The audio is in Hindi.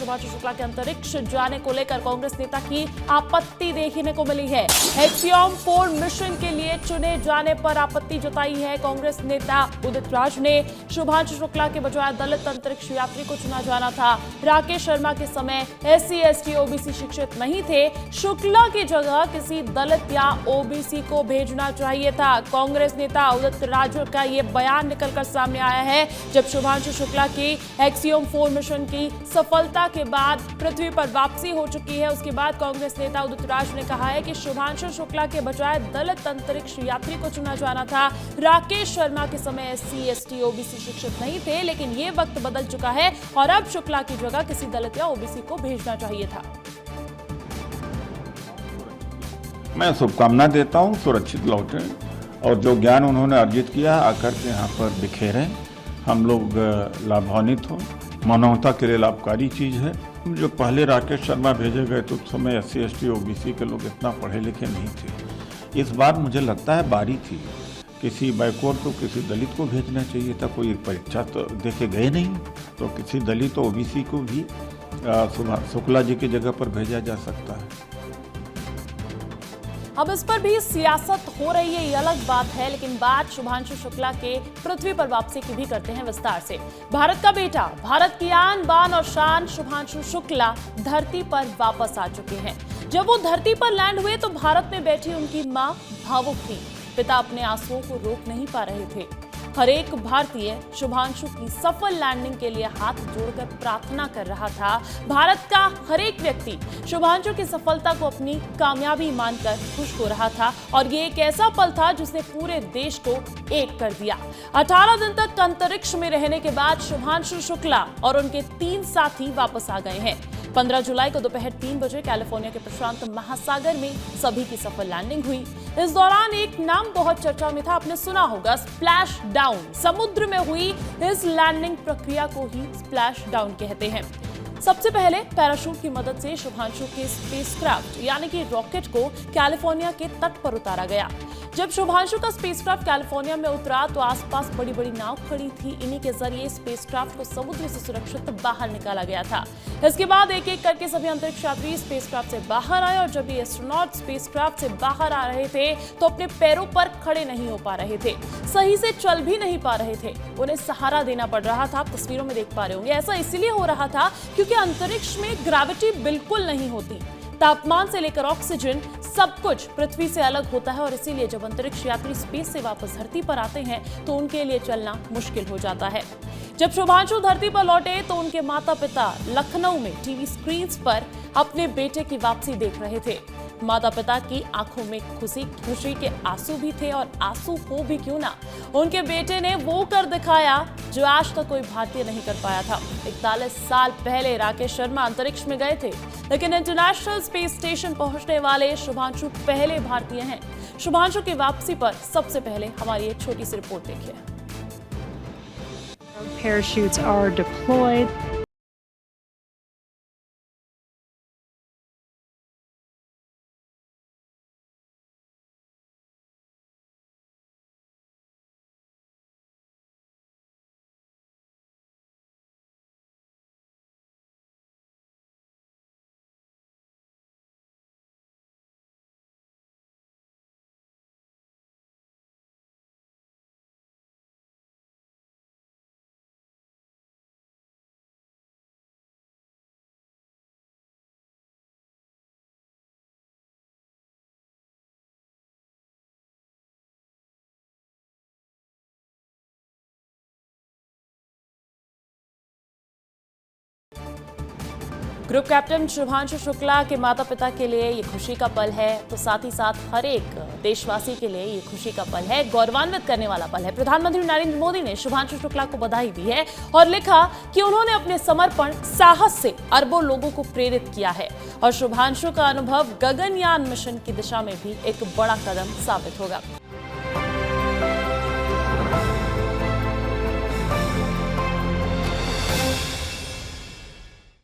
शुभांशु शुक्ला के अंतरिक्ष जाने को लेकर कांग्रेस नेता की आपत्ति देखने को मिली है। एक्सियोम 4 मिशन के लिए चुने जाने पर आपत्ति जताई है। कांग्रेस नेता उदित राज ने शुभांशु शुक्ला के बजाय दलित अंतरिक्ष यात्री को चुना जाना था। राकेश शर्मा के समय SC ST OBC शिक्षित नहीं थे। शुक्ला की जगह किसी दलित या OBC को भेजना चाहिए था। कांग्रेस नेता उदित राज का ये बयान निकलकर सामने आया है जब शुभांशु शुक्ला की एक्सियोम 4 मिशन की सफलता के बाद पृथ्वी पर वापसी हो चुकी है। उसके बाद कांग्रेस नेता उदित राज ने कहा है कि शुभांशु शुक्ला के बजाय दलित अंतरिक्ष यात्री को चुना जाना था। राकेश शर्मा के समय SC ST OBC शिक्षित नहीं थे, लेकिन ये वक्त बदल चुका है और अब शुक्ला की जगह किसी दलित या OBC को भेजना चाहिए था। मैं शुभकामना देता हूं, सुरक्षित लौटे और जो ज्ञान उन्होंने अर्जित किया आकर के यहाँ पर बिखेरें, हम लोग लाभान्वित हों। मानवता के लिए लाभकारी चीज़ है। जो पहले राकेश शर्मा भेजे गए तो उस समय SC ST OBC के लोग इतना पढ़े लिखे नहीं थे। इस बार मुझे लगता है बारी थी, किसी बैकवर्ड को किसी दलित को भेजना चाहिए था। कोई परीक्षा तो देके गए नहीं, तो किसी दलित OBC को भी शुक्ला जी की जगह पर भेजा जा सकता है। अब इस पर भी सियासत हो रही है, ये अलग बात है, लेकिन बात शुभांशु शुक्ला के पृथ्वी पर वापसी की भी करते हैं विस्तार से। भारत का बेटा, भारत की आन बान और शान शुभांशु शुक्ला धरती पर वापस आ चुके हैं। जब वो धरती पर लैंड हुए तो भारत में बैठी उनकी मां भावुक थी। पिता अपने आंसुओं को रोक नहीं पा रहे थे। हर एक भारतीय शुभांशु की सफल लैंडिंग के लिए हाथ जोड़कर प्रार्थना कर रहा था। भारत का हर एक व्यक्ति शुभांशु की सफलता को अपनी कामयाबी मानकर खुश हो रहा था और ये एक ऐसा पल था जिसने पूरे देश को एक कर दिया। 18 दिन तक अंतरिक्ष में रहने के बाद शुभांशु शुक्ला और उनके 3 साथी वापस आ गए हैं। 15 जुलाई को दोपहर 3 बजे कैलिफोर्निया के प्रशांत महासागर में सभी की सफल लैंडिंग हुई। इस दौरान एक नाम बहुत चर्चा में था, आपने सुना होगा, स्प्लैश डाउन। समुद्र में हुई इस लैंडिंग प्रक्रिया को ही स्प्लैश डाउन कहते हैं। सबसे पहले पैराशूट की मदद से शुभांशु के स्पेसक्राफ्ट यानी कि रॉकेट को कैलिफोर्निया के तट पर उतारा गया। जब शुभांशु का स्पेसक्राफ्ट कैलिफोर्निया में उतरा तो आसपास बड़ी बड़ी नाव खड़ी थी। इन्हीं के जरिए स्पेसक्राफ्ट को समुद्र से सुरक्षित बाहर निकाला गया था। इसके बाद एक एक करके सभी अंतरिक्ष यात्री स्पेसक्राफ्ट से बाहर आए और जब ये एस्ट्रोनॉट स्पेसक्राफ्ट से बाहर आ रहे थे तो अपने पैरों पर खड़े नहीं हो पा रहे थे, सही से चल भी नहीं पा रहे थे। उन्हें सहारा देना पड़ रहा था। आप तस्वीरों में देख पा रहे होंगे, ऐसा इसलिए हो रहा था क्योंकि अंतरिक्ष में ग्रेविटी बिल्कुल नहीं होती। तापमान से लेकर ऑक्सीजन सब कुछ पृथ्वी से अलग होता है और इसीलिए जब अंतरिक्ष यात्री स्पेस से वापस धरती पर आते हैं तो उनके लिए चलना मुश्किल हो जाता है। जब शुभांशु धरती पर लौटे तो उनके माता पिता लखनऊ में टीवी स्क्रीन पर अपने बेटे की वापसी देख रहे थे। माता पिता की आंखों में खुशी के आंसू भी थे और आंसू हो भी क्यों ना, उनके बेटे ने वो कर दिखाया जो आज तक कोई भारतीय नहीं कर पाया था। 41 साल पहले राकेश शर्मा अंतरिक्ष में गए थे, लेकिन इंटरनेशनल स्पेस स्टेशन पहुंचने वाले शुभांशु पहले भारतीय हैं। शुभांशु की वापसी पर सबसे पहले हमारी एक छोटी सी रिपोर्ट देखिए। Parachutes are deployed. Group captain Shubhanshu Shukla के माता पिता के लिए ये खुशी का पल है, तो साथ ही साथ हर एक देशवासी के लिए ये खुशी का पल है, गौरवान्वित करने वाला पल है। प्रधानमंत्री नरेंद्र मोदी ने शुभांशु शुक्ला को बधाई दी है और लिखा कि उन्होंने अपने समर्पण साहस से अरबों लोगों को प्रेरित किया है और शुभांशु का अनुभव गगनयान मिशन की दिशा में भी एक बड़ा कदम साबित होगा।